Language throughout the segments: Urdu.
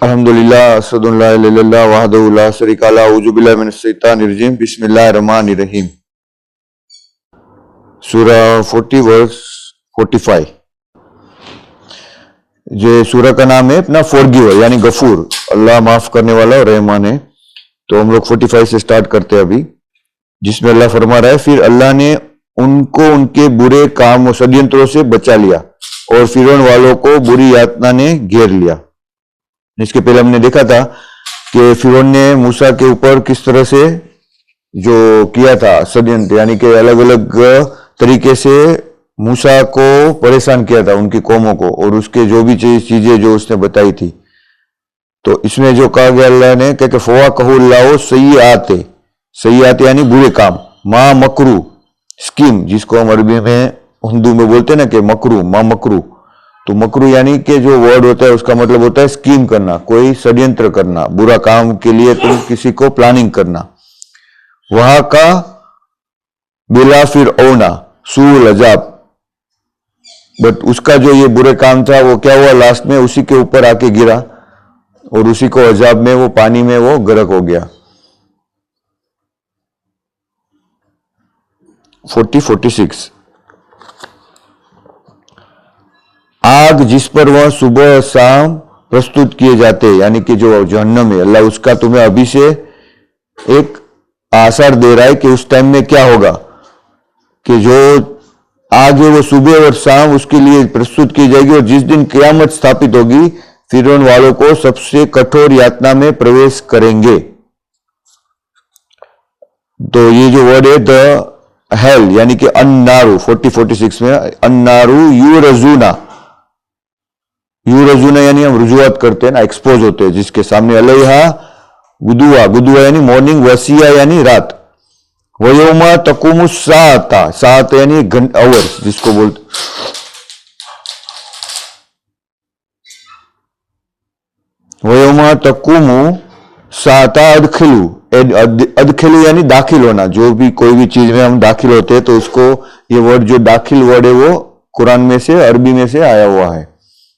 الحمدللہ اسد اللہ الہ الا اللہ وحدہ لا شریک لہ اعوذ باللہ من الشیطان الرجیم بسم اللہ الرحمن الرحیم. سورہ 40 ورس 45. یہ سورہ کا نام ہے اپنا فورگیور یعنی غفور، اللہ معاف کرنے والا اور رحمان ہے. تو ہم لوگ 45 سے سٹارٹ کرتے ہیں ابھی، جس میں اللہ فرما رہا ہے پھر اللہ نے ان کو ان کے برے کام و ષڈینتروں سے بچا لیا اور فرعون والوں کو بری یاتنا نے گھیر لیا. اس کے پہلے ہم نے دیکھا تھا کہ فرعون نے موسیٰ کے اوپر کس طرح سے جو کیا تھا ષڈینتر، یعنی کہ الگ الگ طریقے سے موسیٰ کو پریشان کیا تھا، ان کی قوموں کو، اور اس کے جو بھی چیزیں جو اس نے بتائی تھی. تو اس میں جو کہا گیا اللہ نے کہ فَوَقَهُ اللَّهُ سَيِّئَاتِ، سیئات یعنی برے کام، ما مکرو اسکیم، جس کو ہم عربی میں اردو میں بولتے ہیں نا کہ مکرو، ما مکرو. تو مکرو یعنی کہ جو ورڈ ہوتا ہے اس کا مطلب ہوتا ہے اسکیم کرنا، کوئی ષڈینتر کرنا، برا کام کے لیے تم کسی کو پلاننگ کرنا. وہاں کا بلا فرعون سوء العذاب، بٹ اس کا جو یہ برے کام تھا وہ کیا ہوا، لاسٹ میں اسی کے اوپر آ کے گرا اور اسی کو عذاب میں وہ پانی میں وہ غرق ہو گیا. 46. آگ جس پر وہ صبح شام پرستت کیے جاتے، یعنی کہ جو جہنم ہے، اللہ اس کا تمہیں ابھی سے ایک آثار دے رہا ہے کہ اس ٹائم میں کیا ہوگا، کہ جو آگ ہے وہ صبح اور شام اس کے لیے پرستت کی جائے گی، اور جس دن قیامت ستھاپت ہوگی فرعون والوں کو سب سے کٹھور یاتنا میں پرویش کریں گے. تو یہ جو ورڈ ہے دا ہیل یعنی کہ النارو، 46 میں النارو یورزونا، یورزونا یعنی ہم رجوعات کرتے ہیں نا، ایکسپوز ہوتے ہیں، جس کے سامنے علیہا گدوا، گدوا یعنی مارننگ، وسیع یعنی رات، ویوم تقوم الساعۃ، ساعت یعنی آور جس کو بولتے، ویوم تقوم الساعۃ ادخلوا، ادخلوا یعنی داخل ہونا، جو بھی کوئی بھی چیز میں ہم داخل ہوتے ہیں تو اس کو یہ ورڈ جو داخل ورڈ ہے وہ قرآن میں سے عربی میں سے آیا ہوا ہے،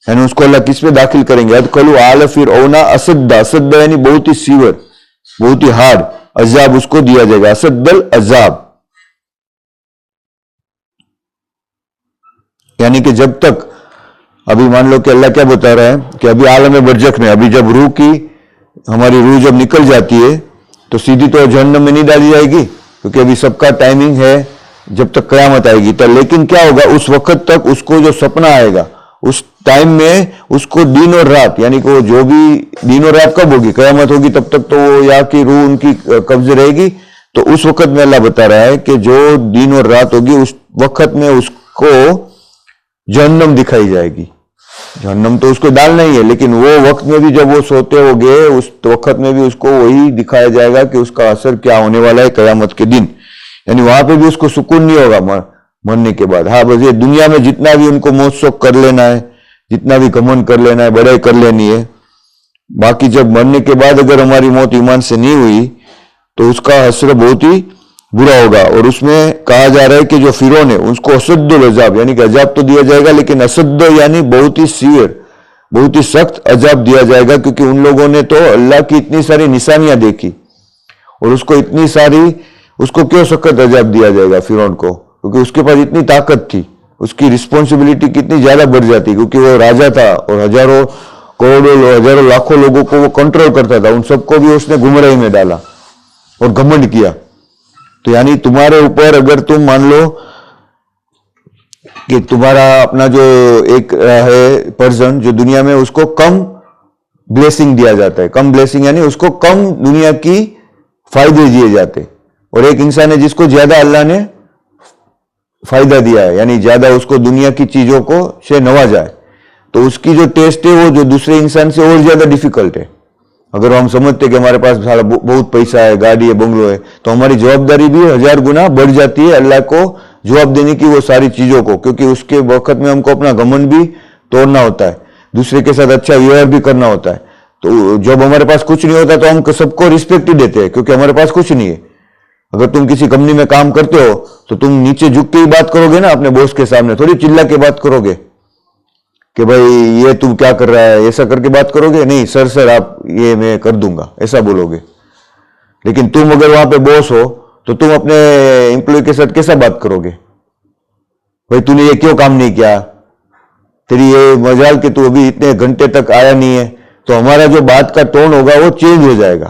یعنی اس کو اللہ کس میں داخل کریں گے. ادخلوا آل فرعون اسد، اسد یعنی بہت ہی سیور، بہت ہی ہارڈ عذاب اس کو دیا جائے گا، اسد العذاب. یعنی کہ جب تک ابھی مان لو کہ اللہ کیا بتا رہا ہے کہ ابھی عالم برزخ میں، ابھی جب روح کی ہماری روح جب نکل جاتی ہے تو سیدھی تو جہنم میں نہیں ڈالی جائے گی، کیونکہ ابھی سب کا ٹائمنگ ہے جب تک قیامت آئے گی. تو لیکن کیا ہوگا، اس وقت تک اس کو جو سپنا آئے گا اس ٹائم میں اس کو دن اور رات، یعنی کہ وہ جو بھی دن اور رات کب ہوگی، قیامت ہوگی تب تک تو وہ یا کی روح ان کی قبضے رہے گی. تو اس وقت میں اللہ بتا رہا ہے کہ جو دن اور رات ہوگی اس وقت میں اس کو جہنم دکھائی جائے گی. جہنم تو اس کو ڈالنا ہی ہے، لیکن وہ وقت میں بھی جب وہ سوتے ہو گئے اس وقت میں بھی اس کو وہی دکھایا جائے گا کہ اس کا اثر کیا ہونے والا ہے قیامت کے دن. یعنی وہاں پہ بھی اس کو سکون نہیں ہوگا مرنے کے بعد. ہاں بس یہ دنیا میں جتنا بھی ان کو موت شوق کر لینا ہے، جتنا بھی گھمنڈ کر لینا ہے، بڑائی کر لینی ہے، باقی جب مرنے کے بعد اگر ہماری موت ایمان سے نہیں ہوئی تو اس کا اثر بہت ہی برا ہوگا. اور اس میں کہا جا رہا ہے کہ جو فرعون ہے اس کو اسد العذاب، یعنی کہ عذاب تو دیا جائے گا لیکن اسد یعنی بہت ہی سیور، بہت ہی سخت عذاب دیا جائے گا، کیونکہ ان لوگوں نے تو اللہ کی اتنی ساری نشانیاں دیکھی اور اس کو اتنی ساری، اس کو کیوں سخت عذاب دیا جائے گا فرعون کو، کیونکہ اس کے پاس اتنی طاقت تھی، اس کی رسپانسبلٹی کتنی زیادہ بڑھ جاتی، کیونکہ وہ راجا تھا اور ہزاروں کروڑوں ہزاروں لاکھوں لوگوں کو وہ کنٹرول کرتا تھا، ان سب کو بھی اس نے گمراہی میں ڈالا اور گھمنڈ کیا. تو یعنی تمہارے اوپر اگر تم مان لو کہ تمہارا اپنا جو ایک ہے پرسن جو دنیا میں اس کو کم بلیسنگ دیا جاتا ہے، کم بلیسنگ یعنی اس کو کم دنیا کی فائدے دیے جاتے، اور ایک انسان ہے جس کو زیادہ اللہ نے فائدہ دیا ہے، یعنی زیادہ اس کو دنیا کی چیزوں کو سے نوازا ہے، تو اس کی جو ٹیسٹ ہے وہ جو دوسرے انسان سے اور زیادہ ڈیفیکلٹ ہے. اگر ہم سمجھتے کہ ہمارے پاس بہت پیسہ ہے، گاڑی ہے، بنگلو ہے، تو ہماری جوابداری بھی 1000 گنا بڑھ جاتی ہے اللہ کو جواب دینے کی وہ ساری چیزوں کو، کیونکہ اس کے وقت میں ہم کو اپنا گھمنڈ بھی توڑنا ہوتا ہے، دوسرے کے ساتھ اچھا ویوہار بھی کرنا ہوتا ہے. تو جب ہمارے پاس کچھ نہیں ہوتا تو ہم سب کو رسپیکٹ ہی دیتے ہیں، کیونکہ ہمارے پاس کچھ نہیں ہے. اگر تم کسی کمپنی میں کام کرتے ہو تو تم نیچے جھک کے ہی بات کرو گے نا، اپنے باس کے سامنے تھوڑی چلا کے بات کرو گے. کہ بھائی یہ تم کیا کر رہا ہے، ایسا کر کے بات کرو گے؟ نہیں، سر آپ یہ میں کر دوں گا ایسا بولو گے. لیکن تم اگر وہاں پہ باس ہو تو تم اپنے امپلائی کے ساتھ کیسا بات کرو گے؟ بھائی تو نے یہ کیوں کام نہیں کیا، تیری یہ مجال کہ تو ابھی اتنے گھنٹے تک آیا نہیں ہے. تو ہمارا جو بات کا ٹون ہوگا وہ چینج ہو جائے گا.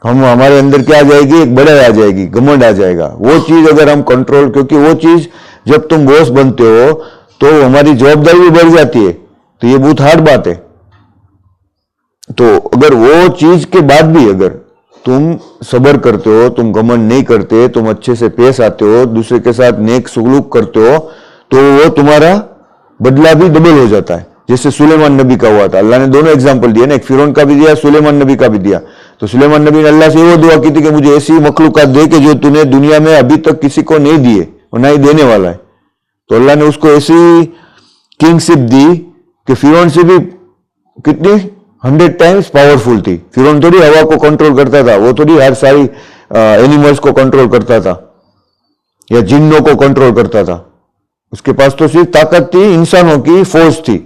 ہمارے اندر کیا آ جائے گی؟ ایک بڑائی آ جائے گی، گھمنڈ آ جائے گا. وہ چیز اگر ہم کنٹرول، کیونکہ وہ چیز جب تم باس بنتے ہو تو ہماری جوابداری بھی بڑھ جاتی ہے. تو یہ بہت ہارڈ بات ہے. تو اگر وہ چیز کے بعد بھی اگر تم صبر کرتے ہو، تم گھمنڈ نہیں کرتے، تم اچھے سے پیش آتے ہو، دوسرے کے ساتھ نیک سلوک کرتے ہو، تو وہ تمہارا بدلہ بھی ڈبل ہو جاتا ہے. جیسے سلیمان نبی کا ہوا تھا. اللہ نے دونوں ایگزامپل دیے نا، ایک فرعون کا بھی دیا، سلیمان نبی کا بھی دیا. تو سلیمان نبی نے اللہ سے وہ دعا کی تھی کہ مجھے ایسی مخلوقات دے کہ جو تو نے دنیا میں ابھی تک کسی کو نہیں دیے اور نہ ہی دینے والا ہے. تو اللہ نے اس کو ایسی کنگ شپ دی کہ فرعون سے بھی کتنی 100 ٹائمز پاورفل تھی. فرعون تھوڑی ہوا کو کنٹرول کرتا تھا، وہ تھوڑی ہر ساری اینیملز کو کنٹرول کرتا تھا یا جنوں کو کنٹرول کرتا تھا. اس کے پاس تو صرف طاقت تھی، انسانوں کی فوج تھی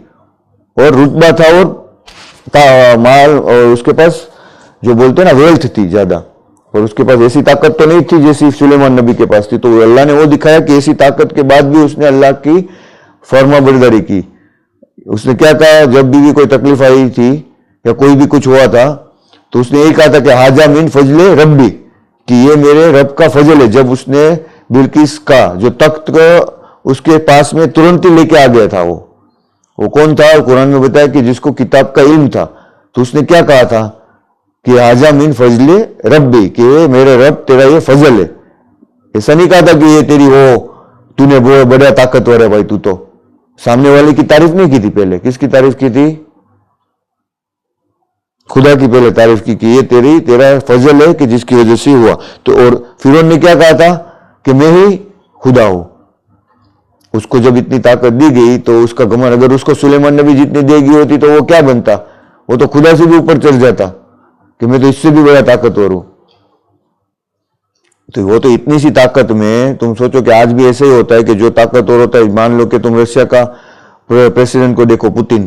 اور رتبہ تھا اور مال، اور اس کے پاس جو بولتے ہیں نا ویلتھ تھی زیادہ. اور اس کے پاس ایسی طاقت تو نہیں تھی جیسی سلیمان نبی کے پاس تھی. تو اللہ نے وہ دکھایا کہ ایسی طاقت کے بعد بھی اس نے اللہ کی فرما برداری کی. اس نے کیا کہا جب بھی کوئی تکلیف آئی تھی یا کوئی بھی کچھ ہوا تھا تو اس نے یہی کہا تھا کہ حاجہ من فضل ربی، کہ یہ میرے رب کا فضل ہے. جب اس نے بلقیس کا جو تخت اس کے پاس میں ترنت ہی لے کے آ گیا تھا، وہ کون تھا؟ قرآن میں بتایا کہ جس کو کتاب کا علم تھا. تو اس نے کیا کہا تھا کہ حاجہ من فضل ربی، کہ میرے رب تیرا یہ فضل ہے. ایسا نہیں کہا تھا کہ یہ تیری تو نے وہ بڑا طاقتور ہے. بھائی تو سامنے والے کی تعریف نہیں کی تھی. پہلے کس کی تعریف کی تھی؟ خدا کی پہلے تعریف کی کہ یہ تیرا فضل ہے کہ جس کی وجہ سے ہوا. تو اور فرعون نے کیا کہا تھا کہ میں ہی خدا ہوں. اس کو جب اتنی طاقت دی گئی تو اس کا گھمنڈ، اگر اس کو سلیمان نبی جتنی دے گی ہوتی تو وہ کیا بنتا؟ وہ تو خدا سے بھی اوپر چڑھ جاتا کہ میں تو اس سے بھی بڑا طاقتور ہوں. تو وہ تو اتنی سی طاقت میں تم سوچو کہ آج بھی ایسے ہی ہوتا ہے کہ جو طاقتور ہوتا ہے، مان لو کہ تم رشیا کا پریسیڈنٹ کو دیکھو، پوتن،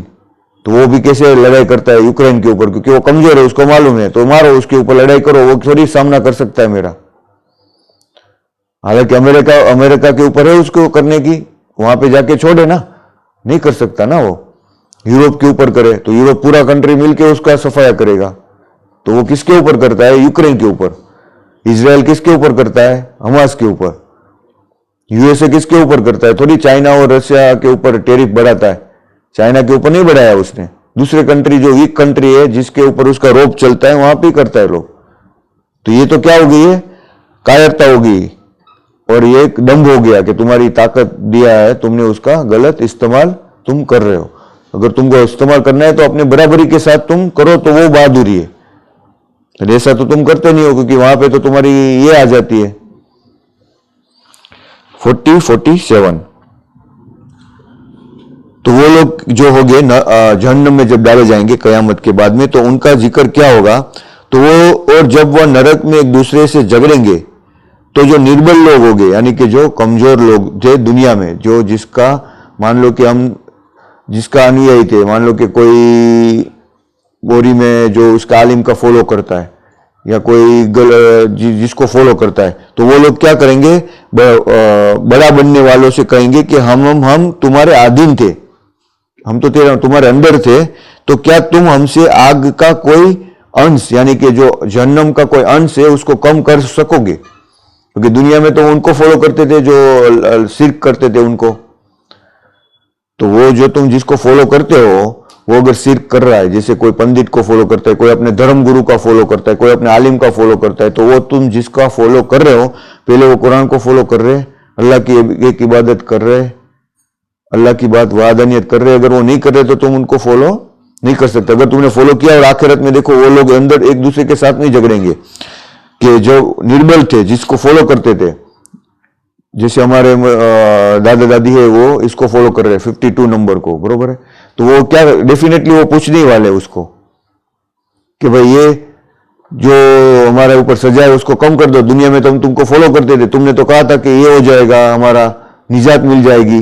تو وہ بھی کیسے لڑائی کرتا ہے یوکرین کے اوپر، کیونکہ وہ کمزور ہے، اس کو معلوم ہے. تو مارو اس کے اوپر، لڑائی کرو، وہ تھوڑی سامنا کر سکتا ہے میرا. حالانکہ امریکہ کے اوپر ہے اس کو کرنے کی، وہاں پہ جا کے چھوڑے نا، نہیں کر سکتا نا. وہ یورپ کے اوپر کرے تو یورپ پورا کنٹری مل کے اس کا صفایا کرے گا. تو وہ کس کے اوپر کرتا ہے؟ یوکرین کے اوپر. اسرائیل کس کے اوپر کرتا ہے؟ حماس کے اوپر. یو ایس اے کس کے اوپر کرتا ہے؟ تھوڑی چائنا اور رشیا کے اوپر ٹیرف بڑھاتا ہے. چائنا کے اوپر نہیں بڑھایا اس نے. دوسرے کنٹری جو ویک کنٹری ہے جس کے اوپر اس کا روپ چلتا ہے وہاں پہ کرتا ہے لوگ. تو یہ تو کیا ہو گئی ہے؟ کائرتا ہو گئی. اور یہ ایک دمب ہو گیا کہ تمہاری طاقت دیا ہے، تم نے اس کا غلط استعمال تم کر رہے ہو. اگر تم کو استعمال کرنا ہے تو اپنے برابری کے ساتھ تم کرو، تو وہ بہادری ہے. ایسا تو تم کرتے نہیں ہو، کیونکہ وہاں پہ تو تمہاری یہ آ جاتی ہے. 47 تو وہ لوگ جو ہو گئے جہنم میں جب ڈالے جائیں گے قیامت کے بعد میں، تو ان کا ذکر کیا ہوگا؟ تو وہ اور جب وہ نرک میں ایک دوسرے سے جھگڑیں گے تو جو نربل لوگ ہو گئے، یعنی کہ جو کمزور لوگ تھے دنیا میں، جس کا مان لو کہ ہم جس کا انویائی تھے، مان لو کہ کوئی بوری میں جو اس کا عالم کا فالو کرتا ہے یا کوئی جس کو فالو کرتا ہے، تو وہ لوگ کیا کریں گے؟ بڑا بننے والوں سے کہیں گے کہ ہم تمہارے آدین تھے، ہم تو تمہارے اندر تھے، تو کیا تم ہم سے آگ کا کوئی انش، یعنی کہ جو جہنم کا کوئی انش ہے، اس کو کم کر سکو گے؟ کیونکہ دنیا میں تو ان کو فالو کرتے تھے جو شرک کرتے تھے ان کو. تو وہ جو تم جس کو فالو کرتے ہو وہ اگر شرک کر رہا ہے، جیسے کوئی پنڈت کو فالو کرتا ہے، کوئی اپنے دھرم گرو کا فالو کرتا ہے، کوئی اپنے عالم کا فالو کرتا ہے، تو وہ تم جس کا فالو کر رہے ہو، پہلے وہ قرآن کو فالو کر رہے، اللہ کی ایک عبادت کر رہے، اللہ کی بات وحدانیت کر رہے. اگر وہ نہیں کر رہے تو تم ان کو فالو نہیں کر سکتے. اگر تم نے فالو کیا اور آخرت میں دیکھو وہ لوگ اندر ایک دوسرے کے ساتھ نہیں جھگڑیں گے، کہ جو نربل تھے جس کو فالو کرتے تھے، جیسے ہمارے دادا دادی ہے وہ اس کو فالو کر رہے 52 نمبر کو، برابر ہے، تو وہ کیا ڈیفینیٹلی وہ پوچھنے والے اس کو کہ بھئی یہ جو ہمارے اوپر سزا ہے اس کو کم کر دو. دنیا میں تو ہم تم کو فالو کرتے تھے، تم نے تو کہا تھا کہ یہ ہو جائے گا، ہمارا نجات مل جائے گی،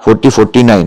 40-49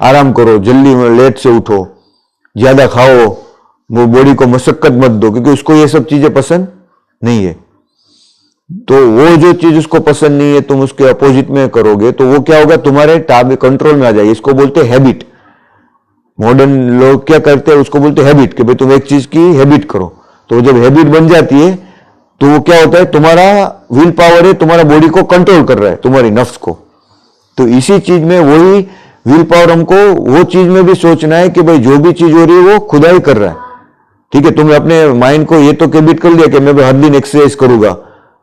آرام کرو, جلدی لیٹ سے اٹھو, زیادہ کھاؤ, وہ باڈی کو مشقت مت دو, کیونکہ اس کو یہ سب چیزیں پسند نہیں ہے. تو وہ جو چیز اس کو پسند نہیں ہے تم اس کے اپوزٹ میں کرو گے تو وہ کیا ہوگا, تمہارے کنٹرول میں آ جائے گی. اس کو بولتے ہیبٹ. ماڈرن لوگ کیا کرتے ہیں, اس کو بولتے ہیبٹ, کہ بھئی تم ایک چیز کی ہیبٹ کرو. تو جب ہیبٹ بن جاتی ہے تو وہ کیا ہوتا ہے, تمہارا ول پاور ہے, تمہارا باڈی کو کنٹرول کر رہا ہے, تمہاری نفس کو. تو اسی چیز میں وہی ول پاور ہم کو وہ چیز میں بھی سوچنا ہے کہ بھئی جو بھی چیز ہو رہی ہے وہ خدا ہی کر رہا ہے. ٹھیک ہے, تم نے اپنے مائنڈ کو یہ تو ہیبٹ کر لیا کہ میں ہر دن ایکسرسائز کروں گا,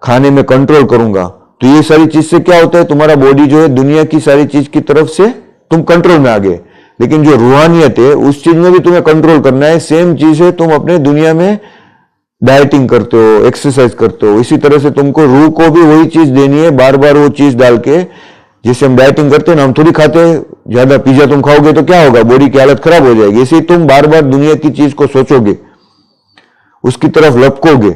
کھانے میں کنٹرول کروں گا. تو یہ ساری چیز سے کیا ہوتا ہے, تمہارا باڈی جو ہے دنیا کی ساری چیز کی طرف سے تم کنٹرول میں آ گئے. لیکن جو روحانیت ہے اس چیز میں بھی تمہیں کنٹرول کرنا ہے. سیم چیز ہے, تم اپنے دنیا میں ڈائٹنگ کرتے ہو, ایکسرسائز کرتے ہو, اسی طرح سے تم کو روح کو بھی وہی چیز دینی ہے, بار بار وہ چیز ڈال کے. جیسے ہم ڈائٹنگ کرتے ہیں نا, ہم تھوڑی کھاتے ہیں, زیادہ پیزا تم کھاؤ گے تو کیا ہوگا, باڈی کی حالت خراب ہو جائے گی. اسی ہی تم بار بار دنیا کی چیز کو سوچو گے, اس کی طرف لپکو گے,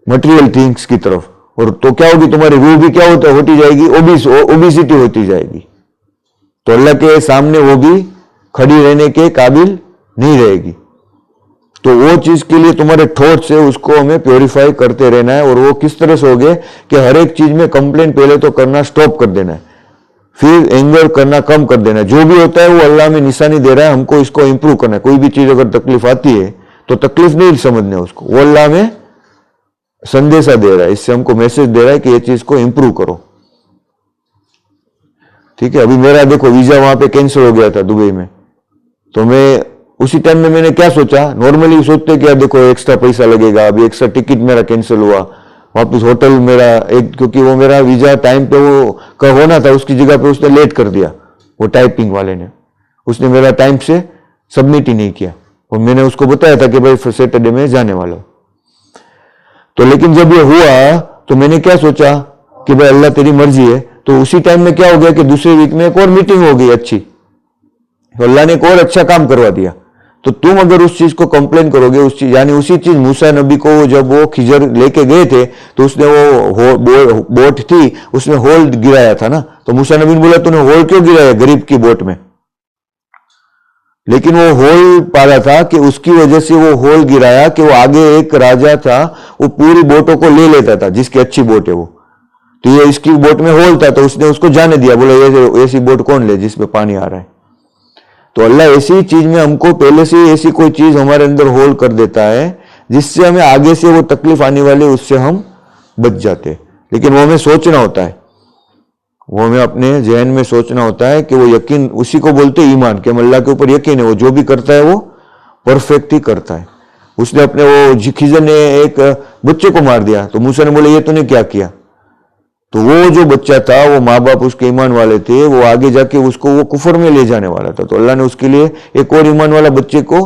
مٹیریل تھنگس کی طرف, اور تو کیا ہوگی, تمہاری روح بھی کیا ہوتی جائے گی, اوبیسٹی ہوتی جائے گی. تو اللہ کے سامنے وہ بھی کھڑی رہنے کے قابل نہیں رہے گی. تو وہ چیز کے لیے تمہارے تھاٹ سے اس کو ہمیں پیوریفائی کرتے رہنا ہے. اور وہ کس طرح سے ہوگے کہ ہر ایک چیز میں کمپلین پہلے تو کرنا سٹاپ کر دینا ہے, پھر اینگر کرنا کم کر دینا ہے. جو بھی ہوتا ہے وہ اللہ میں نشانی دے رہا ہے, ہم کو اس کو امپروو کرنا ہے. کوئی بھی چیز اگر تکلیف آتی ہے تو تکلیف نہیں سمجھنا ہے اس کو, وہ اللہ میں سندیشہ دے رہا ہے, اس سے ہم کو میسج دے رہا ہے کہ یہ چیز کو امپروو کرو. ٹھیک ہے, ابھی میرا دیکھو ویزا وہاں پہ کینسل ہو گیا تھا دبئی میں. تو میں اسی ٹائم میں نے کیا سوچا, نارملی سوچتے کہ دیکھو ایکسٹرا پیسہ لگے گا, ابھی ایکسٹرا ٹکٹ میرا کینسل ہوا, واپس ہوٹل میرا کیونکہ وہ میرا ویزا ٹائم پہ وہ کا ہونا تھا, اس کی جگہ پہ اس نے لیٹ کر دیا, وہ ٹائپنگ والے نے. اس نے میرا ٹائم سے سبمٹ ہی نہیں کیا, اور میں نے اس کو بتایا تھا کہ بھائی سیٹرڈے میں جانے والا ہوں. تو لیکن جب یہ ہوا تو میں نے کیا سوچا کہ بھائی اللہ تیری مرضی ہے. تو اسی ٹائم میں کیا ہو گیا کہ دوسرے ویک میں ایک اور میٹنگ ہو گئی اچھی, تو اللہ نے ایک اور اچھا کام کروا دیا. تو تم اگر اس چیز کو کمپلین کرو گے, اس چیز یعنی اسی چیز موسیٰ نبی کو جب وہ خضر لے کے گئے تھے تو اس نے وہ بوٹ تھی اس میں ہول گرایا تھا نا, تو موسیٰ نبی نے بولا تو نے ہول کیوں گرایا غریب کی بوٹ میں. لیکن وہ ہول پا رہا تھا کہ اس کی وجہ سے وہ ہول گرایا کہ وہ آگے ایک راجا تھا, وہ پوری بوٹوں کو لے لیتا تھا جس کی اچھی بوٹ ہے وہ. تو یہ اس کی بوٹ میں ہول تھا تو اس نے اس کو جانے دیا, بولا ایسی بوٹ کون لے جس میں پانی آ رہا ہے. تو اللہ ایسی چیز میں ہم کو پہلے سے ایسی کوئی چیز ہمارے اندر ہول کر دیتا ہے جس سے ہمیں آگے سے وہ تکلیف آنے والی اس سے ہم بچ جاتے. لیکن وہ ہمیں سوچنا ہوتا ہے, وہ ہمیں اپنے ذہن میں سوچنا ہوتا ہے کہ وہ یقین, اسی کو بولتے ایمان, کہ ہم اللہ کے اوپر یقین ہے, وہ جو بھی کرتا ہے وہ پرفیکٹ ہی کرتا ہے. اس نے اپنے وہ خضر نے ایک بچے کو مار دیا تو موسیٰ نے بولا یہ تو نے کیا کیا. تو وہ جو بچہ تھا وہ ماں باپ اس کے ایمان والے تھے, وہ آگے جا کے اس کو وہ کفر میں لے جانے والا تھا. تو اللہ نے اس کے لیے ایک اور ایمان والا بچے کو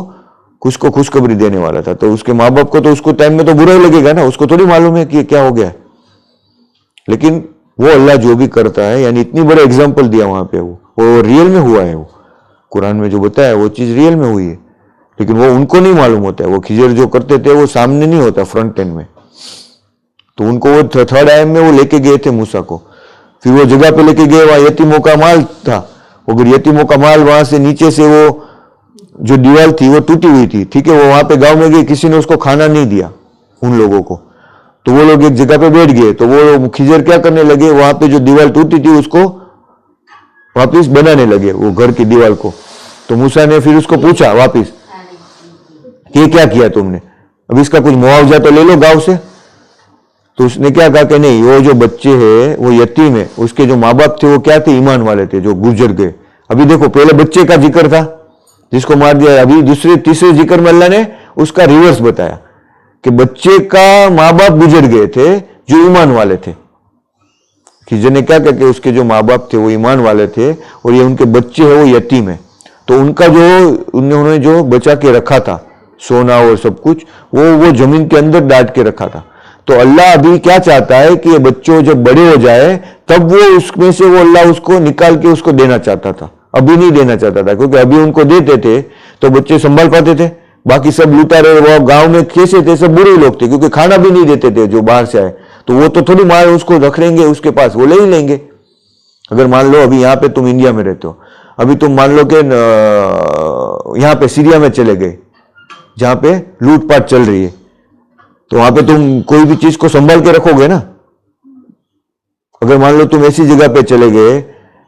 خوشخبری دینے والا تھا. تو اس کے ماں باپ کو تو اس کو ٹائم میں تو برا ہی لگے گا نا, اس کو تھوڑی معلوم ہے کہ کیا ہو گیا ہے. لیکن وہ اللہ جو بھی کرتا ہے, یعنی اتنی بڑا اگزامپل دیا وہاں پہ, وہ ریئل میں ہوا ہے, وہ قرآن میں جو بتایا وہ چیز ریئل میں ہوئی ہے. لیکن وہ ان کو نہیں معلوم ہوتا ہے, وہ خضر جو کرتے تھے وہ سامنے نہیں ہوتا فرنٹ اینڈ میں. تو ان کو وہ تھرڈ آئم میں وہ لے کے گئے تھے موسیٰ کو, پھر وہ جگہ پہ لے کے گئے, وہاں یتیموں کا مال تھا. اگر یتیموں کا مال وہاں سے نیچے سے وہ جو دیوار تھی وہ ٹوٹی ہوئی تھی, ٹھیک ہے, وہ وہاں پہ گاؤں میں گئے, کسی نے اس کو کھانا نہیں دیا ان لوگوں کو. تو وہ لوگ ایک جگہ پہ بیٹھ گئے, تو وہ خضر کیا کرنے لگے, وہاں پہ جو دیوار ٹوٹی تھی اس کو واپس بنانے لگے, وہ گھر کی دیوار کو. تو موسیٰ نے پھر اس کو پوچھا واپس کہ یہ کیا کیا تم نے, اب اس کا کچھ معاوضہ تو لے لو گاؤں سے. تو اس نے کیا کہا کہ نہیں, وہ جو بچے ہیں وہ یتیم ہے, اس کے جو ماں باپ تھے وہ کیا تھے, ایمان والے تھے جو گزر گئے. ابھی دیکھو پہلے بچے کا ذکر تھا جس کو مار دیا, ابھی تیسرے ذکر میں اللہ نے اس کا ریورس بتایا کہ بچے کا ماں باپ گزر گئے تھے جو ایمان والے تھے. خضر نے کیا کہا کہ اس کے جو ماں باپ تھے وہ ایمان والے تھے اور یہ ان کے بچے ہیں وہ یتیم ہیں. تو ان کا جو انہوں نے جو بچا کے رکھا تھا سونا اور سب کچھ, وہ زمین کے اندر ڈانٹ کے رکھا تھا. تو اللہ ابھی کیا چاہتا ہے کہ یہ بچوں جب بڑے ہو جائے تب وہ اس میں سے وہ اللہ اس کو نکال کے اس کو دینا چاہتا تھا, ابھی نہیں دینا چاہتا تھا, کیونکہ ابھی ان کو دیتے تھے تو بچے سنبھال پاتے تھے. باقی سب لوٹا رہے, وہ گاؤں میں کیسے تھے, سب برے لوگ تھے, کیونکہ کھانا بھی نہیں دیتے تھے جو باہر سے آئے. تو وہ تو تھوڑی مار اس کو رکھ لیں گے اس کے پاس, وہ لے ہی لیں گے. اگر مان لو ابھی یہاں پہ تم انڈیا میں رہتے ہو, ابھی تم مان لو کہ یہاں پہ سیریا میں چلے گئے جہاں پہ لوٹ پاٹ چل رہی ہے, تو وہاں پہ تم کوئی بھی چیز کو سنبھال کے رکھو گے نا. اگر مان لو تم ایسی جگہ پہ چلے گئے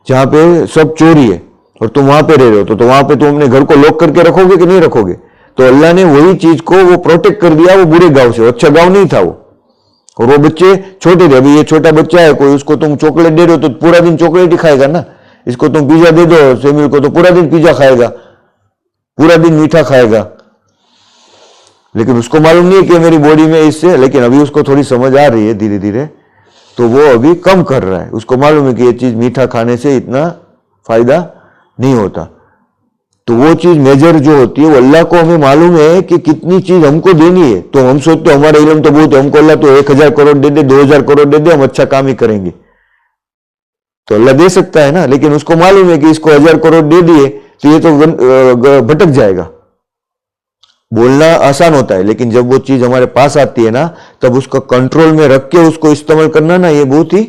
جہاں پہ سب چوری ہے اور تم وہاں پہ رہ رہے ہو, تو وہاں پہ تم اپنے گھر کو لاک کر کے رکھو گے کہ نہیں رکھو گے؟ تو اللہ نے وہی چیز کو وہ پروٹیکٹ کر دیا, وہ برے گاؤں سے, اچھا گاؤں نہیں تھا وہ, اور وہ بچے چھوٹے تھے. ابھی یہ چھوٹا بچہ ہے کوئی, اس کو تم چاکلیٹ دے رہے ہو تو پورا دن چاکلیٹ ہی کھائے گا نا. اس کو تم پیزا دے دو سیمل کو تو پورا دن پیزا کھائے گا, پورا دن میٹھا کھائے گا. لیکن اس کو معلوم نہیں ہے کہ میری باڈی میں اس سے, لیکن ابھی اس کو تھوڑی سمجھ آ رہی ہے دھیرے دھیرے, تو وہ ابھی کم کر رہا ہے. اس کو معلوم ہے کہ یہ چیز میٹھا کھانے سے اتنا فائدہ نہیں ہوتا. تو وہ چیز میجر جو ہوتی ہے وہ اللہ کو ہمیں معلوم ہے کہ کتنی چیز ہم کو دینی ہے. تو ہم سوچتے ہمارا علم تو بہت ہے, ہم کو اللہ تو 1000 کروڑ دے دے, 2000 کروڑ دے دے, ہم اچھا کام ہی کریں گے. تو اللہ دے سکتا ہے نا, لیکن اس کو معلوم ہے کہ اس کو 1000 کروڑ دے دیے تو یہ تو بھٹک جائے گا. بولنا آسان ہوتا ہے, لیکن جب وہ چیز ہمارے پاس آتی ہے نا, تب اس کو کنٹرول میں رکھ کے اس کو استعمال کرنا نا, یہ بہت ہی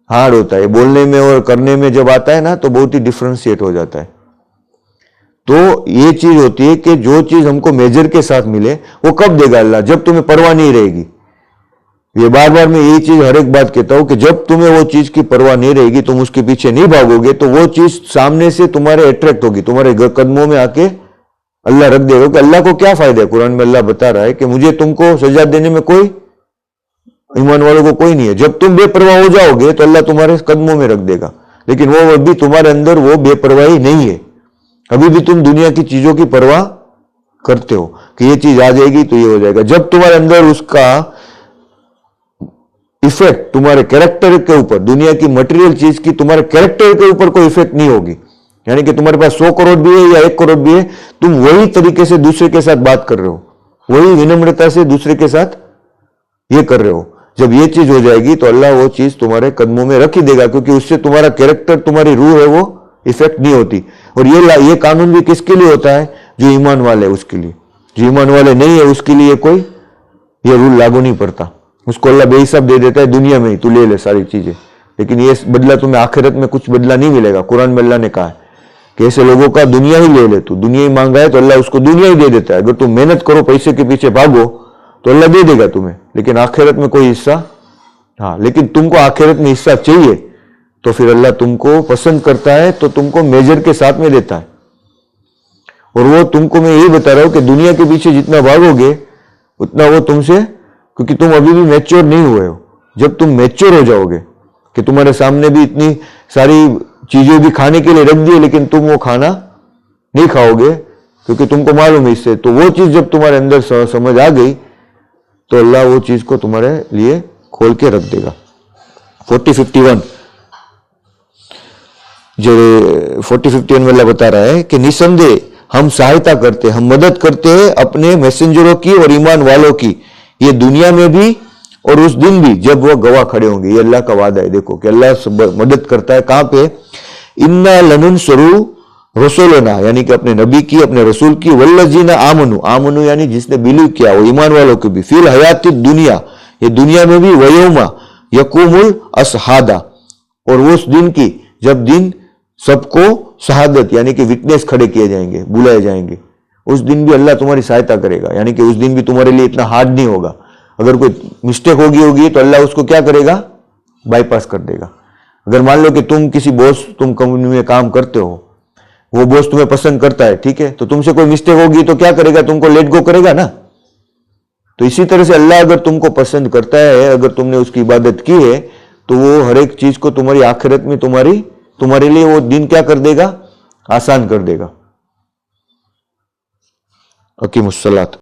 ہارڈ ہوتا ہے. بولنے میں اور کرنے میں جب آتا ہے نا تو بہت ہی ڈفرینشیٹ ہو جاتا ہے. تو یہ چیز ہوتی ہے کہ جو چیز ہم کو میجر کے ساتھ ملے وہ کب دے گا اللہ؟ جب تمہیں پرواہ نہیں رہے گی. یہ بار بار میں یہی چیز ہر ایک بات کہتا ہوں کہ جب تمہیں وہ چیز کی پرواہ نہیں رہے گی, تم اس کے پیچھے نہیں بھاگو گے, تو وہ چیز سامنے سے تمہارے اٹریکٹ ہوگی, تمہارے قدموں میں آ کے اللہ رکھ دے گا. کہ اللہ کو کیا فائدہ ہے؟ قرآن میں اللہ بتا رہا ہے کہ مجھے تم کو سجا دینے میں کوئی, ایمان والوں کو کوئی نہیں ہے. جب تم بے پرواہ ہو جاؤ گے تو اللہ تمہارے قدموں میں رکھ دے گا. لیکن وہ ابھی تمہارے اندر وہ بے پرواہی نہیں ہے, ابھی بھی تم دنیا کی چیزوں کی پرواہ کرتے ہو کہ یہ چیز آ جائے گی تو یہ ہو جائے گا. جب تمہارے اندر اس کا ایفیکٹ تمہارے کیریکٹر کے اوپر, دنیا کی مٹیریل چیز کی تمہارے کیریکٹر کے اوپر کوئی ایفیکٹ نہیں ہوگی, یعنی کہ تمہارے پاس 100 کروڑ بھی ہے یا 1 کروڑ بھی ہے, تم وہی طریقے سے دوسرے کے ساتھ بات کر رہے ہو, وہی ونمرتا سے دوسرے کے ساتھ یہ کر رہے ہو. جب یہ چیز ہو جائے گی تو اللہ وہ چیز تمہارے قدموں میں رکھ ہی دے گا, کیونکہ اس سے تمہارا کیریکٹر, تمہاری روح ہے وہ ایفیکٹ نہیں ہوتی. اور یہ قانون بھی کس کے لیے ہوتا ہے؟ جو ایمان والے ہے اس کے لیے. جو ایمان والے نہیں ہے اس کے لیے کوئی یہ رول لاگو نہیں پڑتا. اس کو اللہ بے حساب دے دیتا ہے دنیا میں ہی, تو لے لے ساری چیزیں, لیکن یہ بدلہ تمہیں آخرت میں کچھ بدلہ نہیں ملے گا. قرآن میں اللہ نے کہا ہے کہ ایسے لوگوں کا دنیا ہی لے لے, تو دنیا ہی مانگا ہے تو اللہ اس کو دنیا ہی دے دیتا ہے. اگر تم محنت کرو, پیسے کے پیچھے بھاگو تو اللہ دے دے گا تمہیں, لیکن آخرت میں کوئی حصہ, ہاں لیکن تم کو آخرت میں حصہ چاہیے تو پھر اللہ تم کو پسند کرتا ہے تو تم کو میجر کے ساتھ میں دیتا ہے. اور وہ تم کو میں یہی بتا رہا ہوں کہ دنیا کے پیچھے جتنا بھاگو گے اتنا وہ تم سے, کیونکہ تم ابھی بھی میچور نہیں ہوئے ہو. جب تم میچور ہو جاؤ گے کہ تمہارے سامنے بھی اتنی ساری چیزیں بھی کھانے کے لیے رکھ دی, لیکن تم وہ کھانا نہیں کھاؤ گے کیونکہ تم کو معلوم ہے اس سے, تو وہ چیز جب تمہارے اندر سمجھ آ گئی تو اللہ وہ چیز کو تمہارے لیے کھول کے رکھ دے گا. 40:51 جو 40:51 میں اللہ بتا رہا ہے کہ نسندے ہم سہایتا کرتے, ہم مدد کرتے ہیں اپنے میسنجروں کی اور ایمان والوں کی, یہ دنیا میں بھی اور اس دن بھی جب وہ گواہ کھڑے ہوں گے. یہ اللہ کا وعدہ ہے. دیکھو کہ اللہ مدد کرتا ہے کہاں پہ؟ انا لننصروا رسولنا, یعنی کہ اپنے نبی کی, اپنے رسول کی, والذین آمنوا یعنی جس نے بلیو کیا, وہ ایمان والوں کی بھی, فی الحیات الدنیا, یہ دنیا میں بھی, ویوم یقوم الاشہاد, اور وہ اس دن کی جب دن سب کو شہادت یعنی کہ وٹنس کھڑے کیے جائیں گے, بلائے جائیں گے, اس دن بھی اللہ تمہاری سہایتا کرے گا. یعنی کہ اس دن بھی تمہارے لیے اتنا ہارڈ نہیں ہوگا. اگر کوئی مسٹیک ہوگی تو اللہ اس کو کیا کرے گا؟ بائی پاس کر دے گا. اگر مان لو کہ تم کسی باس, تم کمپنی میں کام کرتے ہو, وہ باس تمہیں پسند کرتا ہے, ٹھیک ہے, تو تم سے کوئی مسٹیک ہوگی تو کیا کرے گا؟ تم کو لیٹ گو کرے گا نا. تو اسی طرح سے اللہ اگر تم کو پسند کرتا ہے, اگر تم نے اس کی عبادت کی ہے, تو وہ ہر ایک چیز کو تمہاری آخرت میں تمہارے لیے وہ دن کیا کر دے گا؟ آسان کر دے گا. اقیم الصلاۃ.